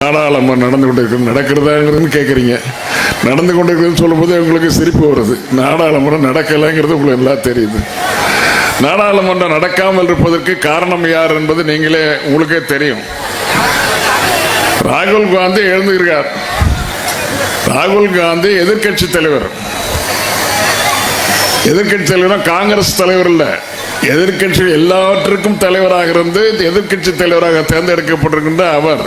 நாடாளுமன்றம் நடந்து கொண்டிருக்கிறது நடக்கிறதாங்கிறது கேட்குறீங்க. நடந்து கொண்டிருக்கிறதுன்னு சொல்லும்போது உங்களுக்கு சிரிப்பு வருது. நாடாளுமன்றம் நடக்கலைங்கிறது உங்களுக்கு எல்லாம் தெரியுது. நாடாளுமன்றம் நடக்காமல் இருப்பதற்கு காரணம் யார் என்பது நீங்களே உங்களுக்கே தெரியும். ராகுல் காந்தி எழுந்துகிறார். ராகுல் காந்தி எதிர்கட்சி தலைவர். எதிர்கட்சி தலைவர் காங்கிரஸ் தலைவர் இல்ல, எதிர்கட்சி எல்லாவற்றுக்கும் தலைவராக இருந்து எதிர்கட்சி தலைவராக தேர்ந்தெடுக்கப்பட்டிருக்கின்ற அவர்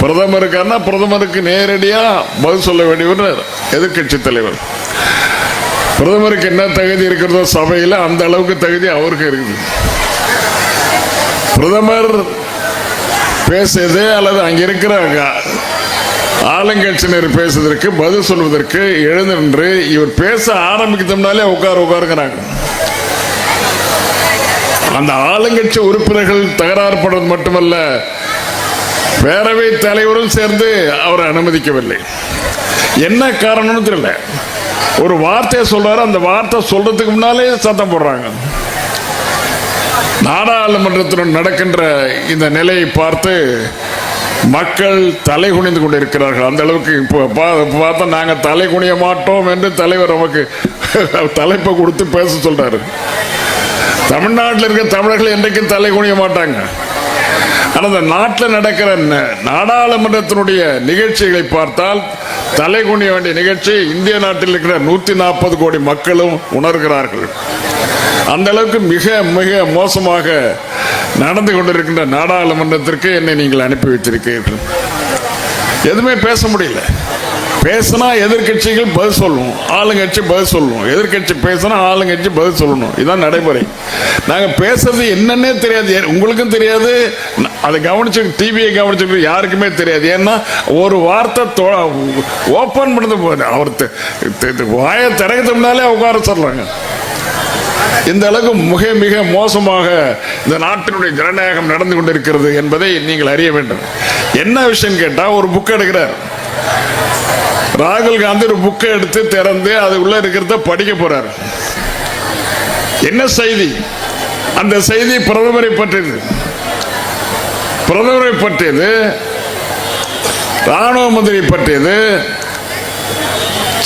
பிரதமருக்கான பிரதமருக்கு நேரடியா பதில் சொல்ல வேண்டியவர் எதிர்கட்சி தலைவர். பிரதமருக்கு என்ன தகுதி இருக்கிறதோ சபையில் அந்த அளவுக்கு தகுதி அவருக்கு இருக்குது. பிரதமர் பேசுறது அல்லது அங்க இருக்கிற ஆளுங்கட்சியினர் பேசுவதற்கு பதில் சொல்வதற்கு எழுந்து இவர் பேச ஆரம்பிக்கிறதுனாலே உட்காருங்கிறாங்க. அந்த ஆளுங்கட்சி உறுப்பினர்கள் தகராறுபடுவது மட்டுமல்ல, பேரவை தலைவரும் சேர்ந்து அவரை அனுமதிக்கவில்லை. என்ன காரணம்னு தெரியல. ஒரு வார்த்தையை சொல்றாரு, அந்த வார்த்தை சொல்றதுக்கு முன்னாலே சத்தம் போடுறாங்க. நாடாளுமன்றத்தில் நடக்கின்ற இந்த நிலையை பார்த்து மக்கள் தலை குனிந்து கொண்டிருக்கிறார்கள். அந்த அளவுக்கு இப்போ பார்த்தா நாங்க தலை குனிய மாட்டோம் என்று தலைவர் நமக்கு தலைப்பை கொடுத்து பேச சொல்றாரு. தமிழ்நாட்டில் இருக்க தமிழர்கள் என்றைக்கும் தலை குனிய மாட்டாங்க. ஆனால் அந்த நாட்டில் நடக்கிற நாடாளுமன்றத்தினுடைய நிகழ்ச்சிகளை பார்த்தால் தலை குனிய வேண்டிய நிகழ்ச்சி இந்திய நாட்டில் இருக்கிற 140 கோடி மக்களும் உணர்கிறார்கள். அந்த அளவுக்கு மிக மிக மோசமாக நடந்து கொண்டிருக்கின்ற நாடாளுமன்றத்திற்கு என்னை நீங்கள் அனுப்பி வைத்திருக்கிறீர்கள். எதுவுமே பேச முடியல. பேசினா எதிர்கட்சிகள் பதில் சொல்லணும், ஆளுங்கட்சி பதில் சொல்லணும். எதிர்கட்சி பேசினா ஆளுங்கட்சி பதில் சொல்லணும். இதுதான் நடைமுறை. நாங்கள் பேசுறது என்னன்னே தெரியாது, உங்களுக்கும் தெரியாது, அதை கவனிச்சு டிவியை கவனிச்சு யாருக்குமே தெரியாது. ஏன்னா ஒரு வார்த்தை ஓப்பன் பண்ணது போது அவர் வாயை திறக்கிறதுனாலே உட்கார சொல்றாங்க. இந்த அளவுக்கு மிக மிக மோசமாக இந்த நாட்டினுடைய ஜனநாயகம் நடந்து கொண்டிருக்கிறது என்பதை நீங்கள் அறிய வேண்டும். என்ன விஷயம் கேட்டா, ஒரு புக் எடுக்கிறார் ராகுல் காந்தி. ஒரு புக்கை எடுத்து திறந்து அது உள்ள இருக்கிறத படிக்க போறார். என்ன செய்தி? அந்த செய்தி பிரதமரை பற்றியது. பிரதமரை பற்றியது, ராணுவ மந்திரி பற்றியது.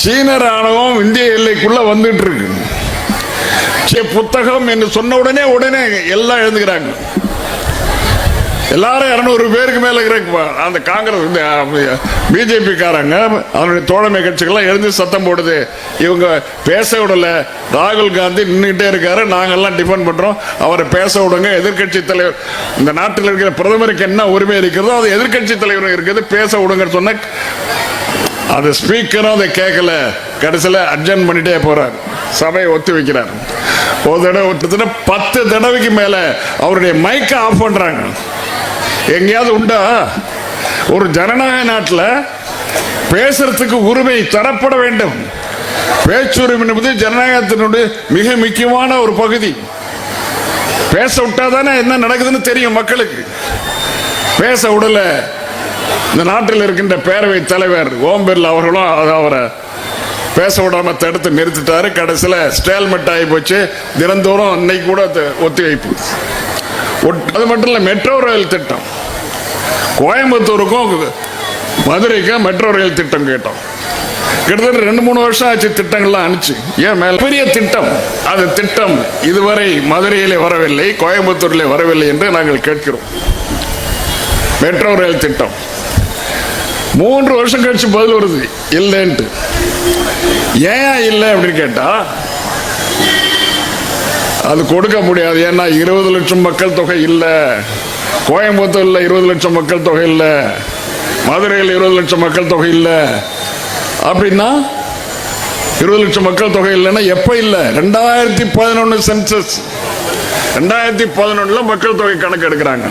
சீன ராணுவம் இந்திய எல்லைக்குள்ள வந்துட்டு இருக்கு. புத்தகம் என்று சொன்ன உடனே எல்லாம் எழுந்துக்கிறாங்க. எல்லாரும் 200 பேருக்கு மேல அந்த காங்கிரஸ் பிஜேபி காரங்க அவருடைய தோழமை கட்சிகள் எழுந்து சத்தம் போடுது. இவங்க பேச விடல. ராகுல் காந்தி நின்றுட்டே இருக்காரு, நாங்கெல்லாம் டிபெண்ட் பண்றோம், அவரை பேச விடுங்க. எதிர்கட்சி தலைவர், இந்த நாட்டில் இருக்கிற பிரதமருக்கு என்ன உரிமை இருக்கிறதோ அது எதிர்கட்சி தலைவரும் இருக்குது, பேச விடுங்க சொன்ன அது ஸ்பீக்கரும் அதை கேட்கல. கடைசியில் அட்ஜன் பண்ணிட்டே போறார், சபையை ஒத்தி வைக்கிறார். ஒரு தடவை 10 தடவைக்கு மேல அவருடைய மைக்கை ஆஃப் பண்றாங்க. எங்கேயாவது உண்டா? ஒரு ஜனநாயக நாட்டில் பேசுறதுக்கு உரிமை தரப்பட வேண்டும். பேச்சுரிமை என்பது ஜனநாயகத்தினுடைய மிக முக்கியமான ஒரு பகுதி. பேச விட்டாதானே என்ன நடக்குதுன்னு தெரியும் மக்களுக்கு. பேச விடல. இந்த நாட்டில் இருக்கின்ற பேரவை தலைவர் ஓம் பிர்லா அவர்களும் அவரை பேச விடாம தடுத்து நிறுத்திட்டாரு. கடைசியில் ஸ்டேல்மெட் ஆகி போச்சு. தினந்தோறும் இன்னைக்கு கூட ஒத்தி வைப்பு. அது மட்டும் இல்ல, மெட்ரோ ரயில் திட்டம் கோயம்புத்தூருக்கும் மதுரைக்கும் மெட்ரோ ரயில் திட்டம் கேட்டோம். கிட்டத்தட்ட 2-3 வருஷம் ஆச்சு திட்டங்கள்லாம் அனுப்பிச்சு. ஏன் மேல பெரிய திட்டம், அது திட்டம் இதுவரை மதுரையிலே வரவில்லை, கோயம்புத்தூரிலே வரவில்லை என்று நாங்கள் கேட்கிறோம். மெட்ரோ ரயில் திட்டம் 3 வருஷம் கழிச்சு பதில் வருது இல்லைன்ட்டு. ஏன் இல்லை அப்படின்னு கேட்டா, அது கொடுக்க முடியாது. ஏன்னா 20 லட்சம் மக்கள் தொகை இல்லை, கோயம்புத்தூர்ல 20 லட்சம் மக்கள் தொகை இல்லை, மதுரையில் 20 லட்சம் மக்கள் தொகை இல்லை. அப்படின்னா 20 லட்சம் மக்கள் தொகை இல்லைன்னா எப்ப இல்லை? 2011 சென்சஸ், 2011 மக்கள் தொகை கணக்கு எடுக்கிறாங்க.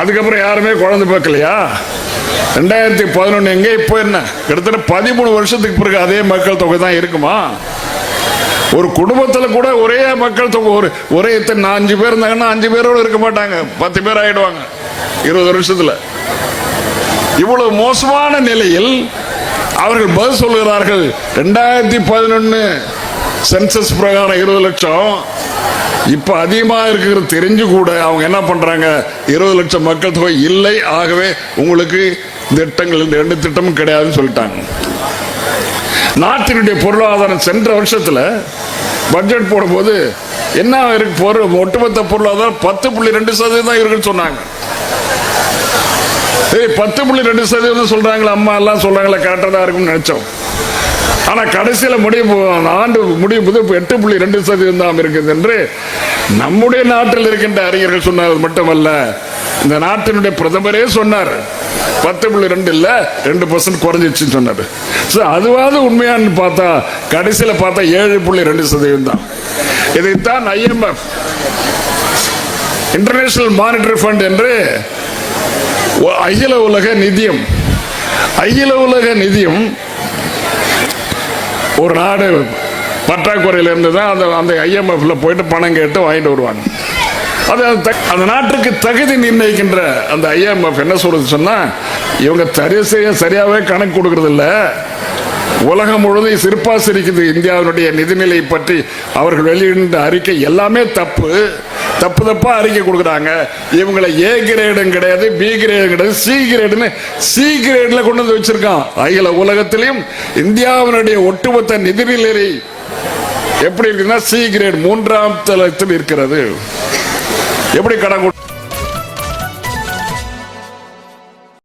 அதுக்கப்புறம் யாருமே குழந்தை பார்க்கலையா? 2011 எங்க, இப்போ என்ன? கிட்டத்தட்ட 13 வருஷத்துக்கு பிறகு அதே மக்கள் தொகை தான் இருக்குமா? ஒரு குடும்பத்தில் கூட ஒரே மக்கள் தொகை, ஒரே 5 பேர் இருந்தாங்கன்னா 5 பேரோடு இருக்க மாட்டாங்க, 10 பேர் ஆயிடுவாங்க 20 வருஷத்துல. இவ்வளவு மோசமான நிலையில் அவர்கள் பதில் சொல்கிறார்கள். 2011 சென்சஸ் பிரகாரம் 20 லட்சம், இப்ப அதிகமா இருக்கிறது தெரிஞ்சு கூட அவங்க என்ன பண்றாங்க, 20 லட்சம் மக்கள் தொகை இல்லை, ஆகவே உங்களுக்கு திட்டங்கள் 2 திட்டமும் கிடையாதுன்னு சொல்லிட்டாங்க. நாட்டினுடைய பொருளாதாரம் சென்ற வருஷத்துல பட்ஜெட் போடும்போது என்ன இருக்கு, ஒட்டுமொத்த பொருளாதாரம் 10.2% தான் இருக்குன்னு சொன்னாங்க. 10.2% சொல்றாங்களா, அம்மா எல்லாம் சொல்றாங்களா, கரெக்டா தான் இருக்கும்னு நினைச்சோம். ஆனா கடைசியில ஆண்டு முடியும் போது 8.2% தான் இருக்குது என்று நம்முடைய நாட்டில் இருக்கின்ற அறிஞர்கள் சொன்னார். மட்டுமல்ல, இந்த நாட்டினுடைய பிரதமரே சொன்னார் 10.2 இல்ல 2% குறைஞ்சிச்சுன்னு சொன்னாரு. அதுவாது உண்மையான்னு பார்த்தா கடைசியில பார்த்தா 7.2% தான். இதைத்தான் IMF இன்டர்நேஷனல் மானிட்டரி ஃபண்ட் என்று அகில உலக நிதியம் ஒரு நாடு பற்றாக்குறையில் இருந்துதான் அந்த IMFல போயிட்டு பணம் கேட்டு வாங்கிட்டு வருவாங்க. அந்த நாட்டுக்கு தகுதி நிர்ணயிக்கின்ற அந்த IMF என்ன சொல்றது சொன்னா, இவங்க சரியாவே கணக்கு கொடுக்கறது இல்ல, உலகம் முழுவதும் சிறப்பா சிரிக்குது இந்தியாவுடைய நிதிநிலை பற்றி அவர்கள் வெளியிட்ட அறிக்கை எல்லாமே தப்பா அறிக்கை கொடுக்குறாங்க. இவங்களை A கிரேடும் கிடையாது, B கிரேடும் கிடையாது, C கிரேட்ல கொண்டு வந்து வச்சிருக்கான். அகில உலகத்திலும் இந்தியாவினுடைய ஒட்டுமொத்த நிதிநிலை எப்படி இருக்குன்னா C கிரேட் 3ஆம் தளத்தில் இருக்கிறது. எப்படி கணக்கு